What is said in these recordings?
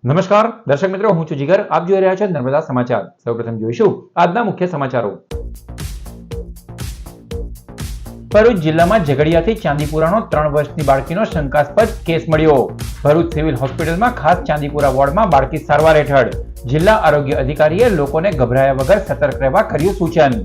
નમસ્કાર દર્શક મિત્રો, હું છું જીગર. આપ જોઈ રહ્યા છો નર્મદા સમાચાર. સૌપ્રથમ જોઈશું આજના મુખ્ય સમાચારો. ભરૂચ જિલ્લામાં ઝઘડિયાથી ચાંદીપુરાનો 3 વર્ષની બાળકીનો શંકાસ્પદ કેસ મળ્યો. ભરૂચ સિવિલ હોસ્પિટલમાં ખાસ ચાંદીપુરા વોર્ડમાં બાળકી સારવાર હેઠળ. જિલ્લા આરોગ્ય અધિકારીએ લોકોને ગભરાયા વગર સતર્ક રહેવા કર્યું સૂચન.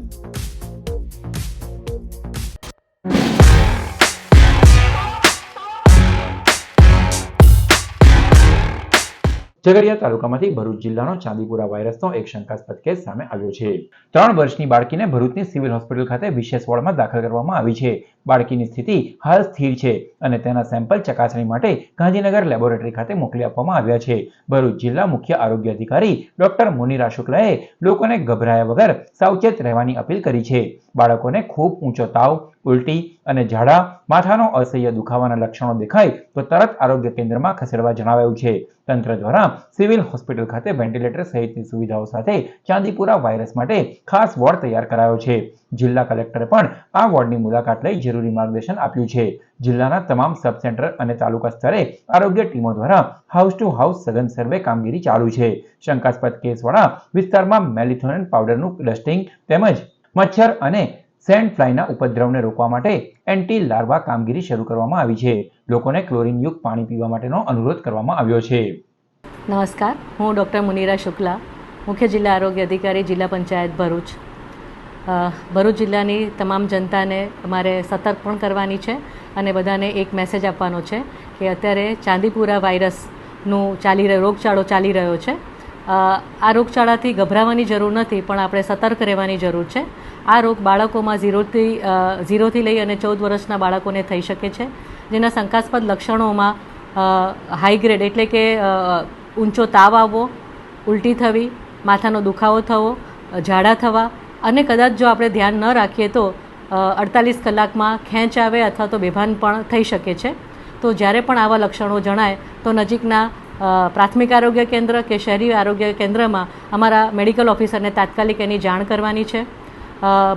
ઝઘડિયા તાલુકામાંથી ભરૂચ જિલ્લાનો ચાંદીપુરા વાયરસનો એક શંકાસ્પદ કેસ સામે આવ્યો છે. 3 વર્ષની બાળકીને ભરૂચની સિવિલ હોસ્પિટલ ખાતે વિશેષ વોર્ડમાં દાખલ કરવામાં આવી છે. બાળકીની સ્થિતિ હાલ સ્થિર છે અને તેના સેમ્પલ ચકાસણી માટે ગાંધીનગર લેબોરેટરી ખાતે મોકલી આપવામાં આવ્યા છે. ભરૂચ જિલ્લા મુખ્ય આરોગ્ય અધિકારી ડોક્ટર મુનિરા શુક્લાએ લોકોને ગભરાયા વગર સાવચેત રહેવાની અપીલ કરી છે. બાળકોને ખૂબ ઊંચો તાવ, ઉલટી અને ઝાડા, માથાનો અસહ્ય દુખાવાના લક્ષણો દેખાય તો તરત આરોગ્ય કેન્દ્રમાં ખસેડવા જણાવાયું છે. તંત્ર દ્વારા સિવિલ હોસ્પિટલ ખાતે વેન્ટિલેટર સહિતની સુવિધાઓ સાથે ચાંદીપુરા વાયરસ માટે ખાસ વોર્ડ તૈયાર કરાયો છે. જિલ્લા કલેક્ટરે પણ આ વોર્ડની મુલાકાત લઈ જરૂરી માર્ગદર્શન આપ્યું છે. જિલ્લાના તમામ સબ સેન્ટર અને તાલુકા સ્તરે આરોગ્ય ટીમો દ્વારા હાઉસ ટુ હાઉસ સઘન સર્વે કામગીરી ચાલુ છે. શંકાસ્પદ કેસવાળા વિસ્તારમાં મેલિથોનિન પાવડરનું ડસ્ટિંગ તેમજ મચ્છર અને સેન્ડ ફ્લાયના ઉપદ્રવને રોકવા માટે એન્ટી લાર્વા કામગીરી શરૂ કરવામાં આવી છે. લોકોને ક્લોરીનયુક્ત પાણી પીવા માટેનો અનુરોધ કરવામાં આવ્યો છે. નમસ્કાર, હું ડૉક્ટર મુનિરા શુક્લા, મુખ્ય જિલ્લા આરોગ્ય અધિકારી, જિલ્લા પંચાયત ભરૂચ. ભરૂચ જિલ્લાની તમામ જનતાને અમારે સતર્ક પણ કરવાની છે અને બધાને એક મેસેજ આપવાનો છે કે અત્યારે ચાંદીપુરા વાયરસનું રોગચાળો ચાલી રહ્યો છે. આ રોગચાળાથી ગભરાવાની જરૂર નથી, પણ આપણે સતર્ક રહેવાની જરૂર છે. આ રોગ બાળકોમાં 0થી લઈ અને 14 વર્ષના બાળકોને થઈ શકે છે, જેના શંકાસ્પદ લક્ષણોમાં હાઈ ગ્રેડ એટલે કે ઊંચો તાવ આવવો, ઉલટી થવી, માથાનો દુખાવો થવો, ઝાડા થવા અને કદાચ જો આપણે ધ્યાન ન રાખીએ તો 48 કલાકમાં ખેંચ આવે અથવા તો બેભાન પણ થઈ શકે છે. તો જ્યારે પણ આવા લક્ષણો જણાય તો નજીકના પ્રાથમિક આરોગ્ય કેન્દ્ર કે શહેરી આરોગ્ય કેન્દ્રમાં અમારા મેડિકલ ઓફિસરને તાત્કાલિક એની જાણ કરવાની છે.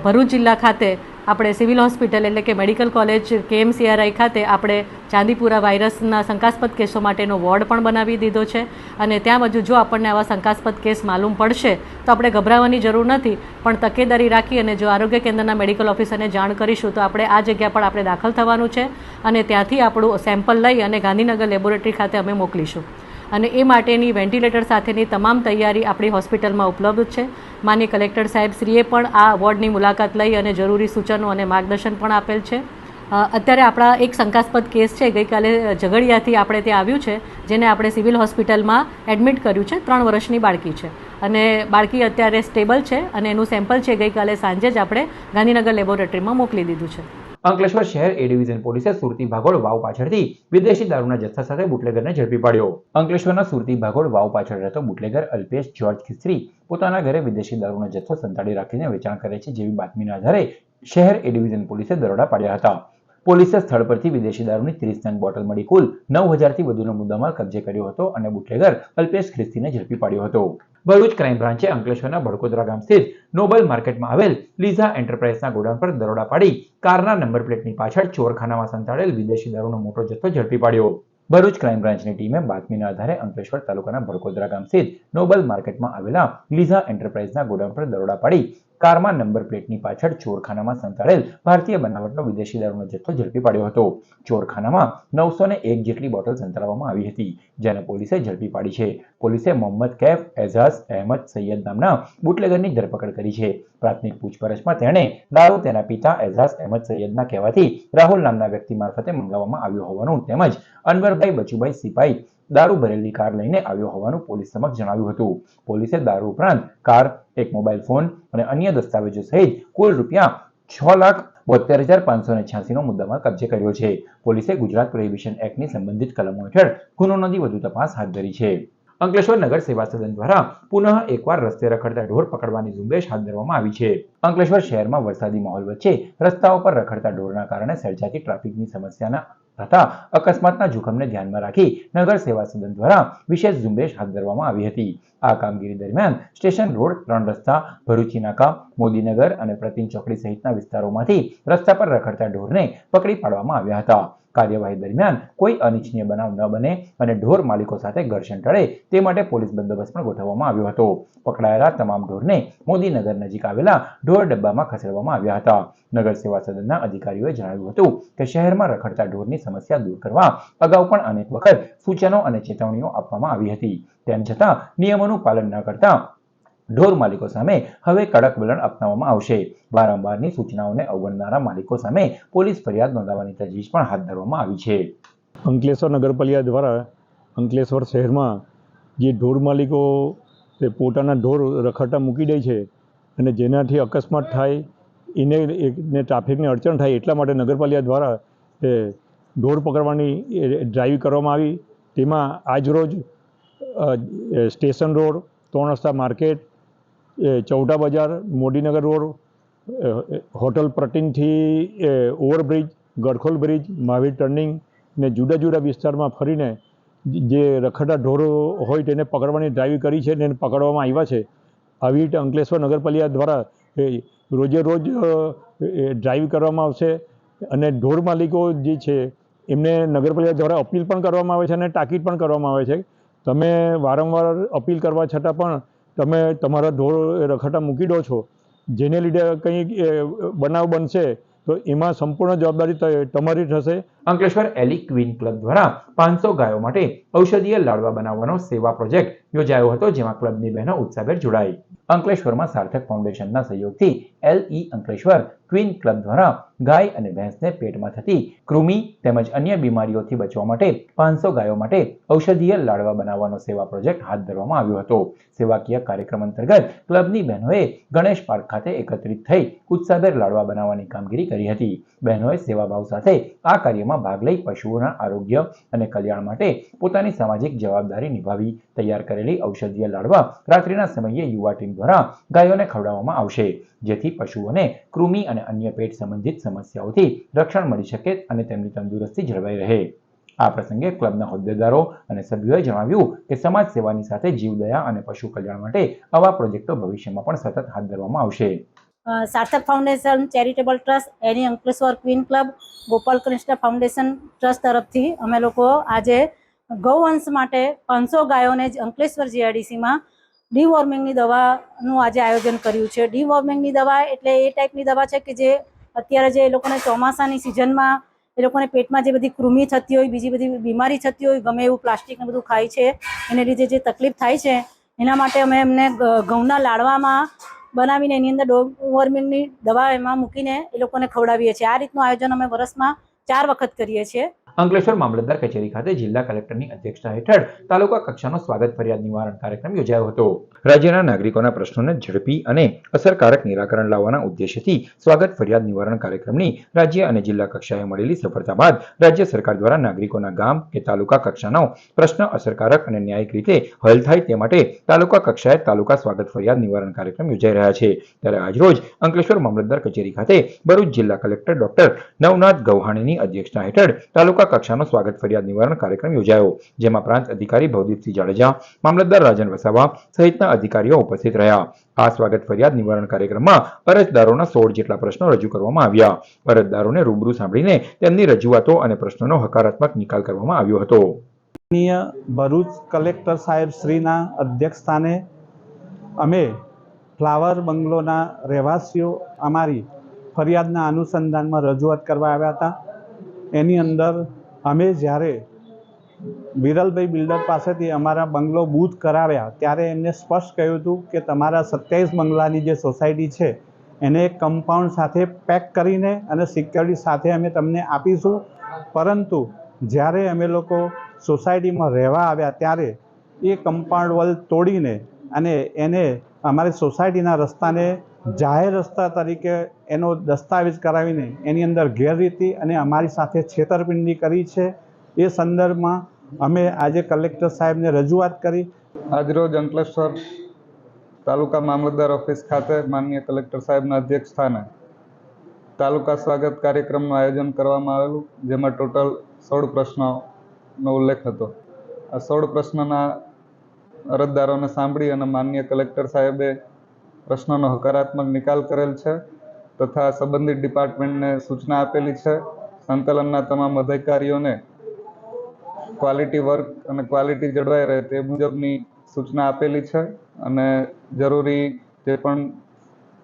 ભરૂચ જિલ્લા ખાતે આપણે સિવિલ હોસ્પિટલ એટલે કે મેડિકલ કોલેજ KMCRI ખાતે આપણે ચાંદીપુરા વાયરસના શંકાસ્પદ કેસો માટેનો વોર્ડ પણ બનાવી દીધો છે અને ત્યાં બાજુ જો આપણને આવા શંકાસ્પદ કેસ માલુમ પડશે તો આપણે ગભરાવાની જરૂર નથી, પણ તકેદારી રાખી અને જો આરોગ્ય કેન્દ્રના મેડિકલ ઓફિસરને જાણ કરીશું તો આપણે આ જગ્યા પર આપણે દાખલ થવાનું છે અને ત્યાંથી આપણું સેમ્પલ લઈ અને ગાંધીનગર લેબોરેટરી ખાતે અમે મોકલીશું. અને એ માટેની વેન્ટિલેટર સાથેની તમામ તૈયારી આપણી હોસ્પિટલમાં ઉપલબ્ધ છે. માનનીય કલેક્ટર સાહેબશ્રીએ પણ આ વોર્ડની મુલાકાત લઈ અને જરૂરી સૂચનો અને માર્ગદર્શન પણ આપેલ છે. અત્યારે આપણા એક શંકાસ્પદ કેસ છે, ગઈકાલે ઝઘડિયાથી આપણે ત્યાં આવ્યું છે, જેને આપણે સિવિલ હોસ્પિટલમાં એડમિટ કર્યું છે. 3 વર્ષની બાળકી છે અને બાળકી અત્યારે સ્ટેબલ છે અને એનું સેમ્પલ છે ગઈકાલે સાંજે જ આપણે ગાંધીનગર લેબોરેટરીમાં મોકલી દીધું છે. અંકલેશ્વર શહેર એ ડિવિઝન પોલીસે સુરતી ભાગોળ વાવ પાછળથી વિદેશી દારૂના જથ્થા સાથે બુટલેગરને ઝડપી પાડ્યો. અંકલેશ્વરના સુરતી ભાગોળ વાવ પાછળ રહેતો બુટલેગર અલ્પેશ જ્યોર્જ ખિસ્ત્રી પોતાના ઘરે વિદેશી દારૂનો જથ્થો સંતાડી રાખીને વેચાણ કરે છે જેવી બાતમીના આધારે શહેર એ ડિવિઝન પોલીસે દરોડા પાડ્યા હતા. પોલીસે સ્થળ પરથી વિદેશી દારૂની 30 નંગ બોટલ મળી કુલ 9,000થી વધુનો મુદ્દામાલ કબજે કર્યો હતો અને બુટલેગર અલ્પેશ ખ્રિસ્તીને ઝડપી પાડ્યો હતો. ભરૂચ ક્રાઇમ બ્રાન્ચે અંકલેશ્વરના ભડકોદરા ગામ સ્થિત નોબલ માર્કેટમાં આવેલ લીઝા એન્ટરપ્રાઇઝના ગોડાઉન પર દરોડા પાડી કારના નંબર પ્લેટની પાછળ ચોરખાનામાં સંતાડેલ વિદેશી દારૂનો મોટો જથ્થો ઝડપી પાડ્યો. ભરૂચ ક્રાઇમ બ્રાન્ચની ટીમે બાતમીના આધારે અંકલેશ્વર તાલુકાના ભડકોદરા ગામ સ્થિત નોબલ માર્કેટમાં આવેલા લીઝા એન્ટરપ્રાઇઝના ગોડાઉન પર દરોડા પાડી કારમાં નંબર પ્લેટની પાછળ ચોરખાનામાં સંતાડેલ ભારતીય બનાવટનો વિદેશી દારૂનો જથ્થો ઝડપી પાડ્યો હતો. ચોરખાનામાં 901 જેટલી બોટલ સંતાડવામાં આવી હતી, જેને પોલીસે ઝડપી પાડી છે. પોલીસે મોહમ્મદ કૈફ એઝાઝ અહેમદ સૈયદ નામના બુટલેગરની ધરપકડ કરી છે. પ્રાથમિક પૂછપરછમાં તેણે દારૂ તેના પિતા એઝાઝ અહેમદ સૈયદના કહેવાથી રાહુલ નામના વ્યક્તિ મારફતે મંગાવવામાં આવ્યો હોવાનું તેમજ અનવરભાઈ બચુભાઈ સિપાઈ દારૂ ભરેલી કાર લઈને આવ્યો હોવાનું પોલીસ સમક્ષ જણાવ્યું હતું. પોલીસે દારૂ ઉપરાંત કાર, એક મોબાઈલ ફોન અને અન્ય દસ્તાવેજો સહિત કુલ ₹6,72,586નો મુદ્દામાલ કબજે કર્યો છે. પોલીસે ગુજરાત પ્રોહિબિશન એક્ટની સંબંધિત કલમો હેઠળ ગુનો નોંધી વધુ તપાસ હાથ ધરી છે. અંકલેશ્વર નગર સેવા સદન દ્વારા પુનઃ એકવાર રસ્તે રખડતા ઢોર પકડવાની ઝુંબેશ હાથ ધરવામાં આવી છે. અંકલેશ્વર શહેરમાં વરસાદી માહોલ વચ્ચે રસ્તાઓ પર રખડતા ઢોરના કારણે સર્જાતી ટ્રાફિકની સમસ્યાના તથા અકસ્માતના જોખમને ધ્યાનમાં રાખી નગર સેવા સદન દ્વારા વિશેષ ઝુંબેશ હાથ ધરવામાં આવી હતી. આ કામગીરી દરમિયાન સ્ટેશન રોડ, 3 રસ્તા, ભરૂચી નાકા, મોદીનગર અને પ્રતિન ચોકડી સહિતના વિસ્તારોમાંથી રસ્તા પર રખડતા ઢોરને પકડી પાડવામાં આવ્યા હતા. કાર્યવાહી દરમિયાન કોઈ અનિચ્છનીય બનાવ ન બને અને ઢોર માલિકો સાથે ઘર્ષણ ટળે તે માટે પોલીસ બંદોબસ્ત પણ ગોઠવવામાં આવ્યો હતો. પકડાયેલા તમામ ઢોરને મોદીનગર નજીક આવેલા ઢોર ડબ્બામાં ખસેડવામાં આવ્યા હતા. નગર સેવા સદનના અધિકારીઓએ જણાવ્યું હતું કે શહેરમાં રખડતા ઢોરની સમસ્યા દૂર કરવા અગાઉ પણ અનેક વખત સૂચનો અને ચેતવણીઓ આપવામાં આવી હતી. તેમ છતાં નિયમોનું પાલન ન કરતા ઢોર માલિકો સામે હવે કડક વલણ અપનાવવામાં આવશે. વારંવારની સૂચનાઓને અવગણનારા માલિકો સામે પોલીસ ફરિયાદ નોંધાવવાની તજવીજ પણ હાથ ધરવામાં આવી છે. અંકલેશ્વર નગરપાલિકા દ્વારા અંકલેશ્વર શહેરમાં જે ઢોર માલિકો તે પોતાના ઢોર રખડતા મૂકી દે છે અને જેનાથી અકસ્માત થાય એને ટ્રાફિકની અડચણ થાય એટલા માટે નગરપાલિકા દ્વારા ઢોર પકડવાની ડ્રાઈવ કરવામાં આવી. તેમાં આજરોજ સ્ટેશન રોડ, 3 રસ્તા market, Chauta Bazaar, Modinagar road, hotel પ્રટીનથી overbridge, Gadkhol bridge, Mahavir turning ને જુદા જુદા વિસ્તારમાં ફરીને જે રખડતા ઢોરો હોય તેને પકડવાની ડ્રાઈવ કરી છે અને પકડવામાં આવ્યા છે. આવી રીતે અંકલેશ્વર નગરપાલિકા દ્વારા રોજે રોજ ડ્રાઈવ કરવામાં આવશે અને ઢોર માલિકો જે છે એમને નગરપાલિકા દ્વારા અપીલ પણ કરવામાં આવે છે અને તાકીદ પણ કરવામાં આવે છે. તમે વારંવાર અપીલ કરવા છતાં પણ તમે તમારા ઢોર રખડતા મૂકી દો છો, જેને લીધે કંઈ બનાવ બનશે તો એમાં સંપૂર્ણ જવાબદારી તમારી થશે. અંકલેશ્વર એલી ક્વીન ક્લબ દ્વારા 500 ગાયો માટે ઔષધીય લાડવા બનાવવાનો સેવા પ્રોજેક્ટ યોજાયો હતો, જેમાં ક્લબની બહેનો ઉત્સાહભેર જોડાઈ. અંકલેશ્વરમાં સાર્થક ફાઉન્ડેશનના સહયોગથી એલઈ અંકલેશ્વર ક્વીન ક્લબ દ્વારા ગાય અને ભેંસને પેટમાં થતી કૃમિ તેમજ અન્ય બીમારીઓથી બચવા માટે 500 ગાયો માટે ઔષધીય લાડવા બનાવવાનો સેવા પ્રોજેક્ટ હાથ ધરવામાં આવ્યો હતો. સેવાકીય કાર્યક્રમ અંતર્ગત ક્લબની બહેનોએ ગણેશ પાર્ક ખાતે એકત્રિત થઈ ઉત્સાહભેર લાડવા બનાવવાની કામગીરી કરી હતી. બહેનોએ સેવાભાવ સાથે આ કાર્યમાં ભાગ લઈ પશુઓના આરોગ્ય અને કલ્યાણ માટે પોતાની સામાજિક જવાબદારી નિભાવી તૈયાર કરેલી ઔષધીય લાડવા રાત્રિના સમયે યુવા ટીમ દ્વારા ગાયોને ખવડાવવામાં આવશે, જેથી પશુઓને કૃમિ અને અન્ય પેટ સંબંધિત સમસ્યાઓથી રક્ષણ મળી શકે અને તેમની તંદુરસ્તી જળવાઈ રહે. આ પ્રસંગે ક્લબના હોદ્દેદારો અને સભ્યોએ જણાવ્યું કે સમાજ સેવાની સાથે જીવદયા અને પશુ કલ્યાણ માટે આવા પ્રોજેક્ટો ભવિષ્યમાં પણ સતત હાથ ધરવામાં આવશે. સાર્થક ફાઉન્ડેશન ચેરિટેબલ ટ્રસ્ટ, એની Ankleshwar queen club, Gopal Krishna foundation trust તરફથી અમે લોકો આજે ગૌવંશ માટે 500 ગાયોને અંકલેશ્વર જીઆઈડીસીમાં ડીવોર્મિંગની દવાનું આજે આયોજન કર્યું છે. ડીવોર્મિંગની દવા એટલે એ ટાઈપની દવા છે કે જે અત્યારે જે એ લોકોને ચોમાસાની સિઝનમાં એ લોકોને પેટમાં જે બધી કૃમિ થતી હોય, બીજી બધી બીમારી થતી હોય, ગમે એવું પ્લાસ્ટિકને બધું ખાય છે એને લીધે જે તકલીફ થાય છે એના માટે અમે એમને ઘઉંના લાડવામાં બનાવીને એની અંદર ડીવોર્મિંગની દવા એમાં મૂકીને એ લોકોને ખવડાવીએ છીએ. આ રીતનું આયોજન અમે વર્ષમાં 4 વખત કરીએ છીએ. અંકલેશ્વર મામલતદાર કચેરી ખાતે જિલ્લા કલેક્ટરની અધ્યક્ષતા હેઠળ તાલુકા કક્ષાનો સ્વાગત ફરિયાદ નિવારણ કાર્યક્રમ યોજાયો હતો. રાજ્યના નાગરિકોના પ્રશ્નોને ઝડપી અને અસરકારક નિરાકરણ લાવવાના ઉદ્દેશ્યથી સ્વાગત ફરિયાદ નિવારણ કાર્યક્રમની રાજ્ય અને જિલ્લા કક્ષાએ મળેલી સફળતા બાદ રાજ્ય સરકાર દ્વારા નાગરિકોના ગામ કે તાલુકા કક્ષાનો પ્રશ્ન અસરકારક અને ન્યાયિક રીતે હલ થાય તે માટે તાલુકા કક્ષાએ તાલુકા સ્વાગત ફરિયાદ નિવારણ કાર્યક્રમ યોજાઈ રહ્યા છે. ત્યારે આજરોજ અંકલેશ્વર મામલતદાર કચેરી ખાતે ભરૂચ જિલ્લા કલેક્ટર ડોક્ટર નવનાથ ગૌહાણીની અધ્યક્ષતા હેઠળ તાલુકા કક્ષાનો સ્વાગત ફરિયાદ નિવારણ કાર્યક્રમ યોજાયો, જેમાં પ્રાંત અધિકારી ભવદીપસિંહ જાડેજા, મામલતદાર રાજન વસાવા સહિતના અધિકારીઓ ઉપસ્થિત રહ્યા. આ સ્વાગત ફરિયાદ નિવારણ કાર્યક્રમમાં અરજદારોના 16 જેટલા પ્રશ્નો રજૂ કરવામાં આવ્યા. અરજદારોને રૂબરૂ સાંભળીને તેમની રજૂઆતો અને પ્રશ્નોનો હકારાત્મક નિકાલ કરવામાં આવ્યો હતો. ભરૂચ કલેક્ટર સાહેબ શ્રીના અધ્યક્ષસ્થાને અમે ફ્લાવર બંગલોના રહેવાસીઓ અમારી ફરિયાદના અનુસંધાનમાં રજૂઆત કરવા આવ્યા હતા. એની અંદર અમે જ્યારે વિરલભાઈ બિલ્ડર પાસેથી અમારા બંગલો બૂથ કરાવ્યા ત્યારે એમને સ્પષ્ટ કહ્યું હતું કે તમારા 27 બંગલાની જે સોસાયટી છે એને એક કમ્પાઉન્ડ સાથે પેક કરીને અને સિક્યોરિટી સાથે અમે તમને આપીશું. પરંતુ જ્યારે અમે લોકો સોસાયટીમાં રહેવા આવ્યા ત્યારે એ કમ્પાઉન્ડ વોલ તોડીને અને એને અમારી સોસાયટીના રસ્તાને જાહેર રસ્તા તરીકે એનો દસ્તાવેજ કરાવીને એની અંદર ગેરરીતિ અને અમારી સાથે છેતરપિંડી કરી છે. એ સંદર્ભમાં અમે આજે કલેક્ટર સાહેબને રજૂઆત કરી. આજરોજ અંકલેશ્વર તાલુકા મામલતદાર ઓફિસ ખાતે માનનીય કલેક્ટર સાહેબના અધ્યક્ષસ્થાને તાલુકા સ્વાગત કાર્યક્રમનું આયોજન કરવામાં આવેલું, જેમાં ટોટલ 16 પ્રશ્નોનો ઉલ્લેખ હતો. આ 16 પ્રશ્નોના અરજદારોને સાંભળી અને માનનીય કલેક્ટર સાહેબે પ્રશ્નોનો હકારાત્મક નિકાલ કરેલ છે તથા સંબંધિત ડિપાર્ટમેન્ટને સૂચના આપેલી છે. સંકલનના તમામ અધિકારીઓને ક્વોલિટી વર્ક અને ક્વોલિટી જળવાઈ રહે તે મુજબની સૂચના આપેલી છે અને જરૂરી જે પણ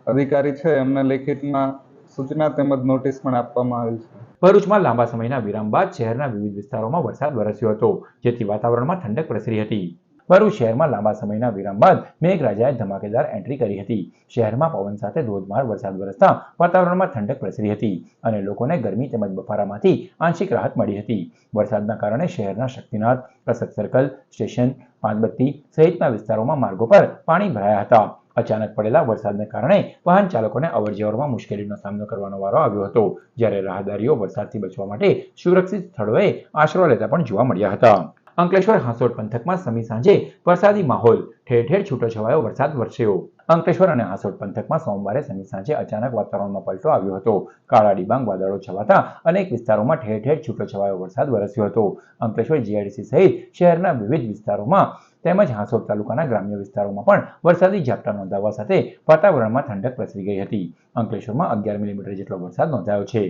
અધિકારી છે એમને લેખિતમાં સૂચના તેમજ નોટિસ પણ આપવામાં આવેલ છે. ભરૂચમાં લાંબા સમયના વિરામ બાદ શહેરના વિવિધ વિસ્તારોમાં વરસાદ વરસ્યો હતો, જેથી વાતાવરણમાં ઠંડક પ્રસરી હતી. ભરૂચ શહેરમાં લાંબા સમયના વિરામ બાદ મેઘરાજાએ ધમાકેદાર એન્ટ્રી કરી હતી. શહેરમાં પવન સાથે ધોધમાર વરસાદ વરસતા વાતાવરણમાં ઠંડક પ્રસરી હતી અને લોકોને ગરમી તેમજ બફારામાંથી આંશિક રાહત મળી હતી. વરસાદના કારણે શહેરના શક્તિનાથ, કસક સર્કલ, સ્ટેશન, પાંચબત્તી સહિતના વિસ્તારોમાં માર્ગો પર પાણી ભરાયા હતા. અચાનક પડેલા વરસાદને કારણે વાહન ચાલકોને અવરજવરમાં મુશ્કેલીનો સામનો કરવાનો વારો આવ્યો હતો, જ્યારે રાહદારીઓ વરસાદથી બચવા માટે સુરક્ષિત સ્થળોએ આશરો લેતા પણ જોવા મળ્યા હતા. અંકલેશ્વર હાંસોટ પંથકમાં સમી સાંજે વરસાદી માહોલ, ઠેર ઠેર છૂટોછવાયો વરસાદ વરસ્યો. અંકલેશ્વર અને હાંસોટ પંથકમાં સોમવારે સમી સાંજે અચાનક વાતાવરણમાં પલટો આવ્યો હતો. કાળા ડિબાંગ વાદળો છવાતા અનેક વિસ્તારોમાં ઠેર ઠેર છૂટોછવાયો વરસાદ વરસ્યો હતો. અંકલેશ્વર જીઆઈડીસી સહિત શહેરના વિવિધ વિસ્તારોમાં તેમજ હાંસોટ તાલુકાના ગ્રામ્ય વિસ્તારોમાં પણ વરસાદી ઝાપટા નોંધાવા સાથે વાતાવરણમાં ઠંડક પ્રસરી ગઈ હતી. અંકલેશ્વરમાં 11 મિલીમીટર જેટલો વરસાદ નોંધાયો છે.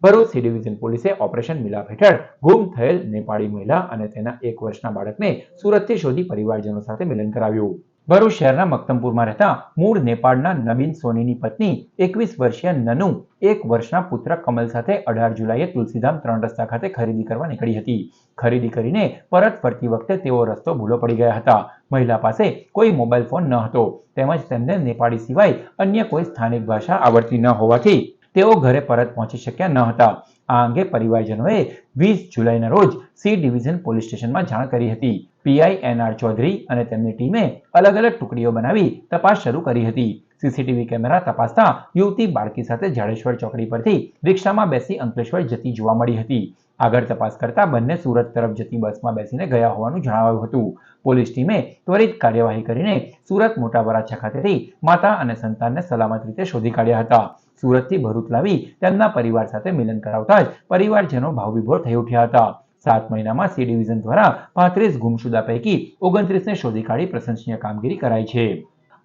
ભરૂચ સી ડિવિઝન પોલીસે ઓપરેશન મિલાપ હેઠળ ગુમ થયેલ નેપાળી મહિલા અને તેના 1 વર્ષના બાળકને સુરતથી શોધી પરિવારજનો સાથે મિલન કરાવ્યું. ભરૂચ શહેરના મક્તમપુરમાં રહેતા મૂળ નેપાળના નબીન સોનીની પત્ની 21 વર્ષીય નનુ 1 વર્ષના પુત્ર કમલ સાથે 18 જુલાઈએ તુલસીધામ 3 રસ્તા ખાતે ખરીદી કરવા નીકળી હતી. ખરીદી કરીને પરત ફરતી વખતે તેઓ રસ્તો ભૂલો પડી ગયા હતા. મહિલા પાસે કોઈ મોબાઈલ ફોન ન હતો તેમજ તેમને નેપાળી સિવાય અન્ય કોઈ સ્થાનિક ભાષા આવડતી ન હોવાથી તેઓ ઘરે પરત પહોંચી શક્યા ન હતા. આ અંગે પરિવારજનોએ 20 જુલાઈના રોજ સી ડિવિઝન પોલીસ સ્ટેશનમાં જાણ કરી હતી. પીઆઈ એનઆર ચૌધરી અને તેમની ટીમે અલગ અલગ ટુકડીઓ બનાવી તપાસ શરૂ કરી હતી. સીસીટીવી કેમેરા તપાસતા યુવતી બાળકી સાથે જાડેશ્વર ચોકડી પરથી રિક્ષામાં બેસી અંકલેશ્વર જતી જોવા મળી હતી. આગળ તપાસ કરતા બંને સુરત તરફ જતી બસમાં બેસીને ગયા હોવાનું જણાવાયું હતું. પોલીસ ટીમે ત્વરિત કાર્યવાહી કરીને સુરત મોટા વરાછા ખાતેથી માતા અને સંતાનને સલામત રીતે શોધી કાઢ્યા હતા. સુરતથી ભરૂચ લાવી તેમના પરિવાર સાથે મિલન કરાવતા જ પરિવારજનો ભાવવિભોર થઈ ઉઠ્યા હતા. 7 મહિનામાં સી ડિવિઝન દ્વારા 35 ગુમશુદા પૈકી 29ને શોધી કાઢી પ્રશંસનીય કામગીરી કરાઈ છે.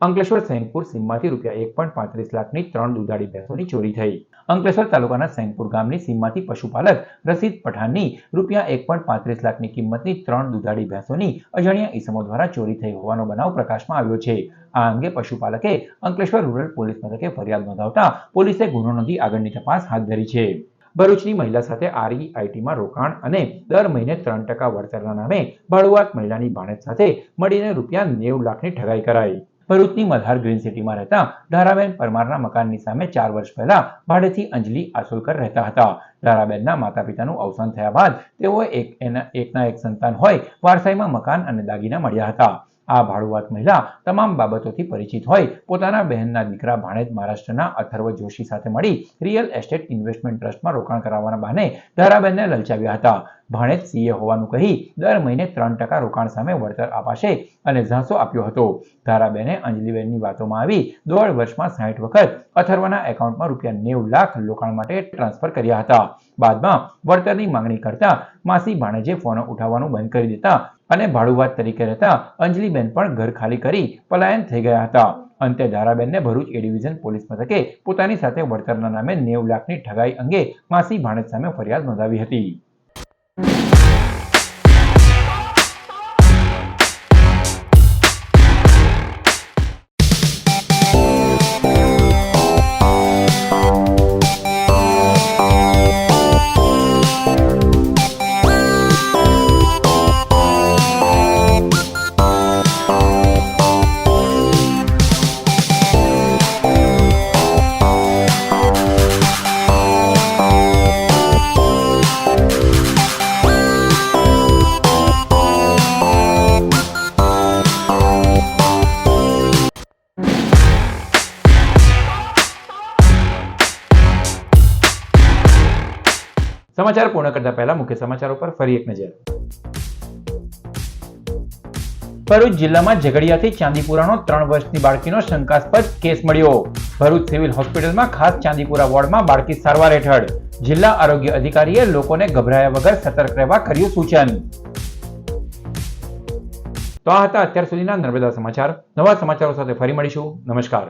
અંકલેશ્વર સૈનપુર સીમમાંથી ₹1.35 લાખની 3 દુધાળી ભેંસોની ચોરી થઈ. અંકલેશ્વર તાલુકાના સૈનપુર ગામની સીમમાંથી પશુપાલક રસીદ પઠાણની ₹1.35 લાખની કિંમતની 3 દુધાળી ભેંસોની અજાણ્યા ઈસમો દ્વારા ચોરી થઈ હોવાનો બનાવ પ્રકાશમાં આવ્યો છે. આ અંગે પશુપાલકે અંકલેશ્વર રૂરલ પોલીસ મથકે ફરિયાદ નોંધાવતા પોલીસે ગુનો નોંધી આગળની તપાસ હાથ ધરી છે. ભરૂચની મહિલા સાથે આરઈઆઈટીમાં રોકાણ અને દર મહિને 3% વળતરના નામે ભાડુઆત મહિલાની ભાણેજ સાથે મળીને ₹90 લાખની ઠગાઈ કરાઈ. ભરૂચની મલ્હાર ગ્રીન સિટીમાં રહેતા ધારાબેન પરમારના મકાનની સામે 4 વર્ષ પહેલા ભાડેથી અંજલિ આસોલકર રહેતા હતા. ધારાબેનના માતા પિતાનું અવસાન થયા બાદ તેઓએ એકના એક સંતાન હોય વારસાઈમાં મકાન અને દાગીના મળ્યા હતા. આ ભાડુઆત મહિલા તમામ બાબતોથી પરિચિત હોય પોતાના બહેનના દીકરા ભાણેજ મહારાષ્ટ્રના અથર્વ જોશી સાથે મળી રિયલ એસ્ટેટ ઇન્વેસ્ટમેન્ટ ટ્રસ્ટમાં રોકાણ કરાવવાના બહાને ધારાબેનને લલચાવ્યા હતા. ભાણેજ સીએ હોવાનું કહી દર મહિને 3% રોકાણ સામે વળતર અપાશે અને ઝાંસો આપ્યો હતો. ધારાબેને અંજલિબેનની વાતોમાં આવી 1.5 વર્ષમાં 60 વખત અથર્વના એકાઉન્ટમાં ₹90 લાખ રોકાણ માટે ટ્રાન્સફર કર્યા હતા. બાદમાં વળતરની માંગણી કરતા માસી ભાણેજે ફોન ઉઠાવવાનું બંધ કરી દેતા અને ભાડુઆત તરીકે રહેતા અંજલિબેન પણ ઘર ખાલી કરી પલાયન થઈ ગયા હતા. અંતે ધારાબેનને ભરૂચ એ ડિવિઝન પોલીસ મથકે પોતાની સાથે વળતરના નામે 90 લાખની ઠગાઈ અંગે માસી ભાણેજ સામે ફરિયાદ નોંધાવી હતી. સમાચાર પૂર્ણ કરતા પહેલા મુખ્ય સમાચારો પર ફરી એક નજર. ભરૂચ જિલ્લામાં ઝઘડિયાથી ચાંદીપુરાનો 3 વર્ષની બાળકીનો શંકાસ્પદ કેસ મળ્યો. ભરૂચ સિવિલ હોસ્પિટલમાં ખાસ ચાંદીપુરા વોર્ડમાં બાળકી સારવાર હેઠળ. જિલ્લા આરોગ્ય અધિકારીએ લોકોને ગભરાયા વગર સતર્ક રહેવા કર્યું સૂચન. તો આ હતા અત્યાર સુધીના નર્મદા સમાચાર. નવા સમાચારો સાથે ફરી મળીશું. નમસ્કાર.